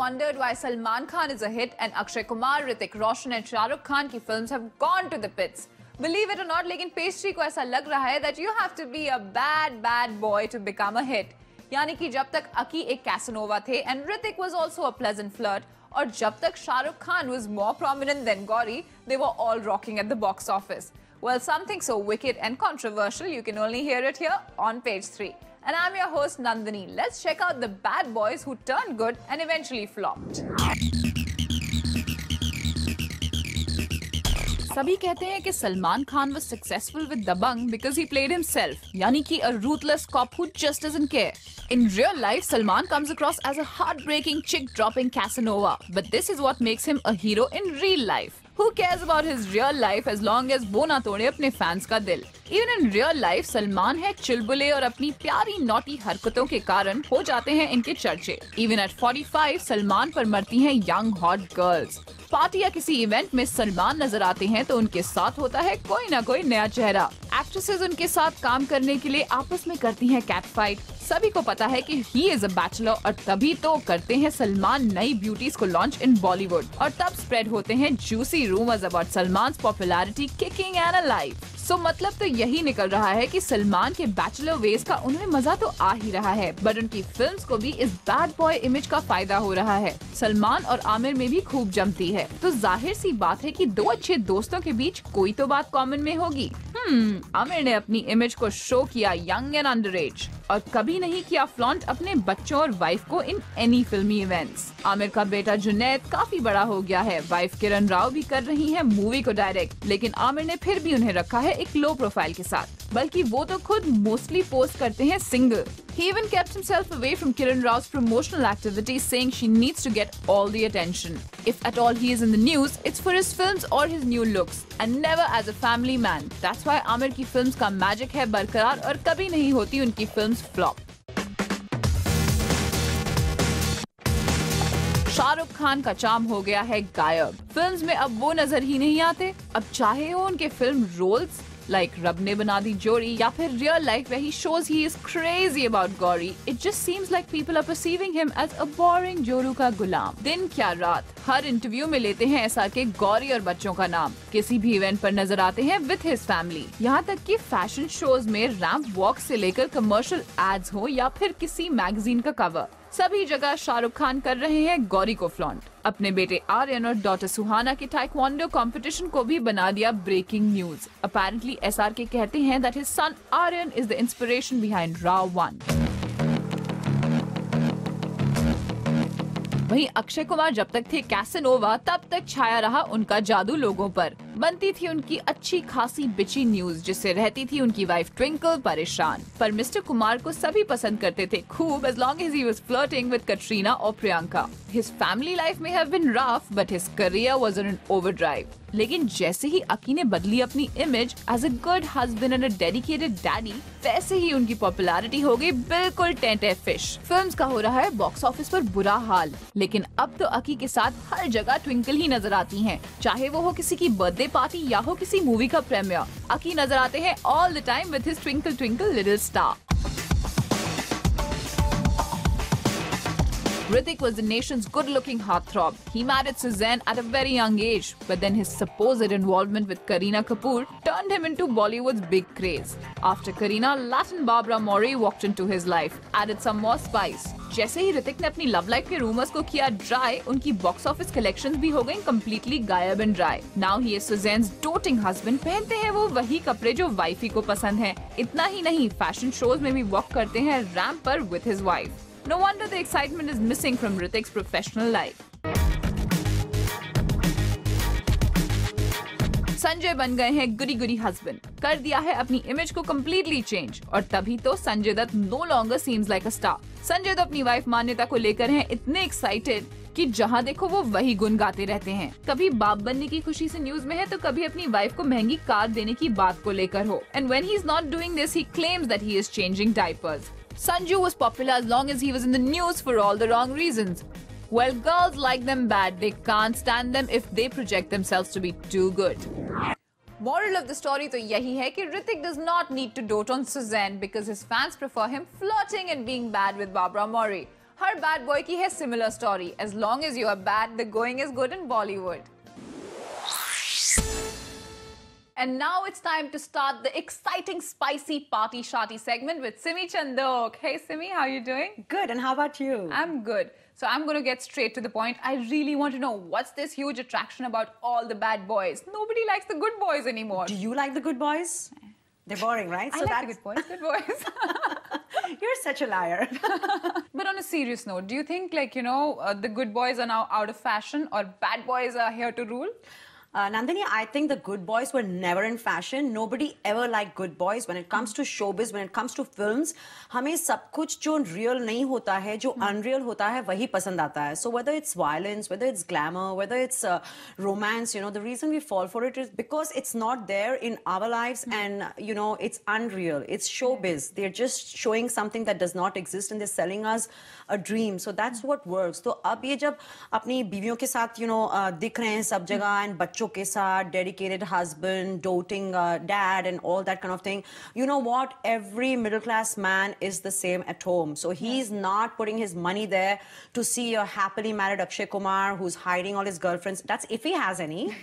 wondered why Salman Khan is a hit and Akshay Kumar, Hrithik Roshan and Shah Rukh Khan की films have gone to the pits. Believe it or not, लेकिन pastry को ऐसा लग रहा है that you have to be a bad boy to become a hit. यानी कि जब तक अकी एक कैसनोवा थे and Hrithik was also a pleasant flirt, और जब तक Shahrukh Khan was more prominent than Gauri, they were all rocking at the box office. Well, something so wicked and controversial, you can only hear it here on page 3. And I'm your host Nandini. Let's check out the bad boys who turned good and eventually flopped. सभी कहते हैं कि Salman Khan was successful with Dabangg because he played himself, यानी कि a ruthless cop who just doesn't care. In real life, Salman comes across as a heartbreaking chick-dropping Casanova, but this is what makes him a hero in real life. Who cares about his real life as long as वो ना तोड़े अपने fans का दिल? Even in real life, Salman है चुलबुले और अपनी प्यारी नॉटी हरकतों के कारण हो जाते हैं इनके चर्चे. Even at 45, सलमान पर मरती हैं young hot girls. पार्टी या किसी इवेंट में सलमान नजर आते हैं तो उनके साथ होता है कोई ना कोई नया चेहरा. एक्ट्रेसेस उनके साथ काम करने के लिए आपस में करती हैं कैट फाइट. सभी को पता है कि ही इज अ बैचलर और तभी तो करते हैं सलमान नई ब्यूटीज को लॉन्च इन बॉलीवुड और तब स्प्रेड होते हैं juicy rumours about Salman popularity kicking and alive. So मतलब तो यही निकल रहा है कि सलमान के बैचलर वेज का उन्हें मजा तो आ ही रहा है, बट उनकी फिल्म्स को भी इस बैड बॉय इमेज का फायदा हो रहा है. सलमान और आमिर में भी खूब जमती है, तो जाहिर सी बात है कि दो अच्छे दोस्तों के बीच कोई तो बात कॉमन में होगी. आमिर ने अपनी इमेज को शो किया यंग एंड अंडरएज और कभी नहीं किया फ्लॉन्ट अपने बच्चों और वाइफ को इन एनी फिल्मी इवेंट्स. आमिर का बेटा जुनैद काफी बड़ा हो गया है, वाइफ किरण राव भी कर रही है मूवी को डायरेक्ट, लेकिन आमिर ने फिर भी उन्हें रखा है एक लो प्रोफाइल के साथ, बल्कि वो तो खुद मोस्टली पोस्ट करते हैं single. He even kept himself away from Kiran Rao's promotional activities, saying she needs to get all the attention. If at all he is in the news, it's for his films or his new looks, and never as a family man. That's why Aamir की films का magic है बरकरार और कभी नहीं होती उनकी films flop. Shahrukh Khan का चार्म हो गया है गायब. फिल्म्स में अब वो नजर ही नहीं आते. अब चाहे हो उनके फिल्म रोल्स like रब ने बना दी जोड़ी या फिर real life where he shows he is crazy about Gauri, it just seems like people are perceiving him as a boring जोरू का गुलाम. दिन क्या रात हर इंटरव्यू में लेते हैं SR के गौरी और बच्चों का नाम. किसी भी इवेंट पर नजर आते हैं with his family. यहाँ तक कि फैशन शोज में रैंप वॉक से लेकर कमर्शियल एड्स हो या फिर किसी मैगजीन का कवर, सभी जगह शाहरुख खान कर रहे हैं गौरी को फ्लॉन्ट. अपने बेटे आर्यन और डॉटर सुहाना के टाइक्वांडो कंपटीशन को भी बना दिया ब्रेकिंग न्यूज. अपेरेंटली SR के कहते हैं that his son Aryan is the inspiration behind Ra 1. वहीं अक्षय कुमार जब तक थे कैसनोवा तब तक छाया रहा उनका जादू लोगों पर. बनती थी उनकी अच्छी खासी बिची न्यूज जिससे रहती थी उनकी वाइफ ट्विंकल परेशान. पर मिस्टर कुमार को सभी पसंद करते थे खूब as long as he was flirting with Katrina or Priyanka. His family life may have been rough but his career was on an overdrive. लेकिन जैसे ही अकी ने बदली अपनी image as a good husband and a dedicated daddy, वैसे ही उनकी popularity हो गई बिल्कुल टेंटे फिश. फिल्म्स का हो रहा है बॉक्स ऑफिस पर बुरा हाल, लेकिन अब तो अकी के साथ हर जगह ट्विंकल ही नजर आती हैं. चाहे वो हो किसी की बर्थडे पार्टी या हो किसी मूवी का प्रीमियर, अकी नजर आते हैं all the time with his twinkle twinkle little star. Hrithik was the nation's good-looking heartthrob. He married Suzanne at a very young age, but then his supposed involvement with Kareena Kapoor turned him into Bollywood's big craze. After Kareena, Latin Barbara Mori walked into his life, added some more spice. जैसे ही ऋतिक ने अपनी love life के rumours को किया dry, उनकी box office collections भी हो गई कंप्लीटली गायब and dry. Now he is Sussanne's doting husband. पहनते हैं वो वही कपड़े जो वाइफी को पसंद हैं. इतना ही नहीं, फैशन शोज में भी वॉक करते हैं रैंप पर with his wife. No wonder the excitement is missing from Hrithik's professional life. Sanjay बन गए हैं गुडी गुडी हस्बैंड. कर दिया है अपनी इमेज को कम्प्लीटली चेंज और तभी तो Sanjay Dutt no longer seems like a star. Sanjay तो अपनी वाइफ मान्यता को लेकर हैं इतने एक्साइटेड कि जहां देखो वो वही गुन गाते रहते हैं. कभी बाप बनने की खुशी से न्यूज में है तो कभी अपनी वाइफ को महंगी कार देने की बात को लेकर हो. And when he is not doing this he claims that he is changing diapers. Sanju was popular as long as he was in the news for all the wrong reasons. Well, girls like them bad. They can't stand them if they project themselves to be too good. Moral of the story तो यही है कि Hrithik does not need to dote on Suzanne because his fans prefer him flirting and being bad with Barbara Mori. Her bad boy की है similar story. As long as you are bad, the going is good in Bollywood. And now it's time to start the exciting, spicy party sharty segment with Simi Chandok. Hey Simi, how are you doing? Good, and how about you? I'm good. So I'm going to get straight to the point. I really want to know, what's this huge attraction about all the bad boys? Nobody likes the good boys anymore. Do you like the good boys? They're boring, right? I like the good boys. Good boys. You're such a liar. But on a serious note, do you think, the good boys are now out of fashion, or bad boys are here to rule? Nandini, I think the good boys were never in fashion. Nobody ever liked good boys. When it comes to showbiz, when it comes to films, हमें सब कुछ जो real नहीं होता है, जो unreal होता है, वही पसंद आता है. So whether it's violence, whether it's glamour, whether it's romance, the reason we fall for it is because it's not there in our lives, and it's unreal. It's showbiz. They're just showing something that does not exist, and they're selling us a dream. So that's what works. तो अब ये जब अपनी बीवियों के साथ दिख रहे हैं सब जगह, and बच्चों के साथ, dedicated husband, doting dad, and all that kind of thing. You know what? Every middle class man is the same at home. So he's not putting his money there to see a happily married Akshay Kumar who's hiding all his girlfriends. That's if he has any.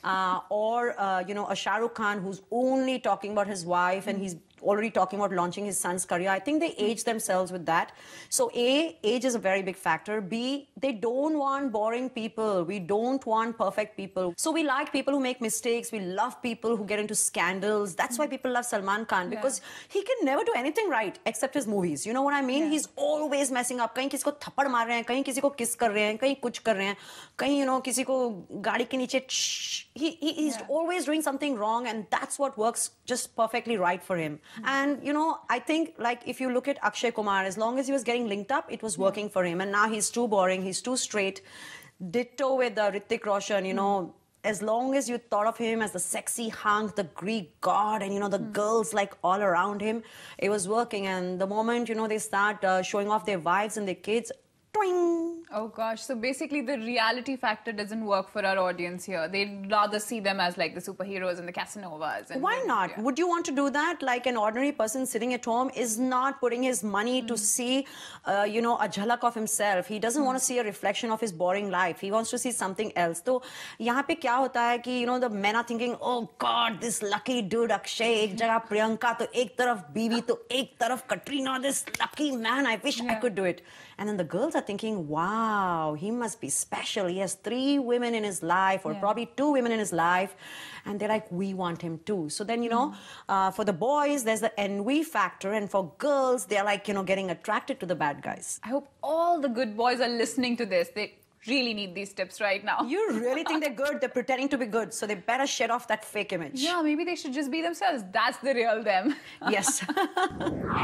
Or a Shah Rukh Khan who's only talking about his wife, and he's already talking about launching his son's career. I think they age themselves with that. So A, age is a very big factor. B, they don't want boring people. We don't want perfect people. So we like people who make mistakes. We love people who get into scandals. That's why people love Salman Khan, because he can never do anything right except his movies. You know what I mean? He's always messing up. कहीं किसी को थप्पड़ मार रहे हैं, कहीं किसी को kiss कर रहे हैं, कहीं कुछ कर रहे हैं, कहीं किसी को गाड़ी के नीचे he's always doing something wrong, and that's what works just perfectly right for him. And I think, like, if you look at Akshay Kumar, as long as he was getting linked up, it was working for him. And now he's too boring, he's too straight. Ditto with Hrithik Roshan, as long as you thought of him as the sexy hunk, the Greek god, and the girls like all around him, it was working. And the moment they start showing off their wives and their kids, twing. Oh gosh, so basically the reality factor doesn't work for our audience here. They'd rather see them as like the superheroes and the Casanovas. And why not? Would you want to do that? Like, an ordinary person sitting at home is not putting his money to see, a jhalak of himself. He doesn't want to see a reflection of his boring life. He wants to see something else. So, यहाँ पे क्या होता है कि the men are thinking, oh God, this lucky dude Akshay, एक जगह Priyanka, तो एक तरफ बीवी, तो एक तरफ Katrina, this lucky man. I wish I could do it. And then the girls are thinking, wow, he must be special. He has 3 women in his life, or probably 2 women in his life. And they're like, we want him too. So then, for the boys, there's the envy factor. And for girls, they're like, getting attracted to the bad guys. I hope all the good boys are listening to this. They really need these tips right now. You really think they're good? They're pretending to be good. So they better shed off that fake image. Yeah, maybe they should just be themselves. That's the real them. Yes.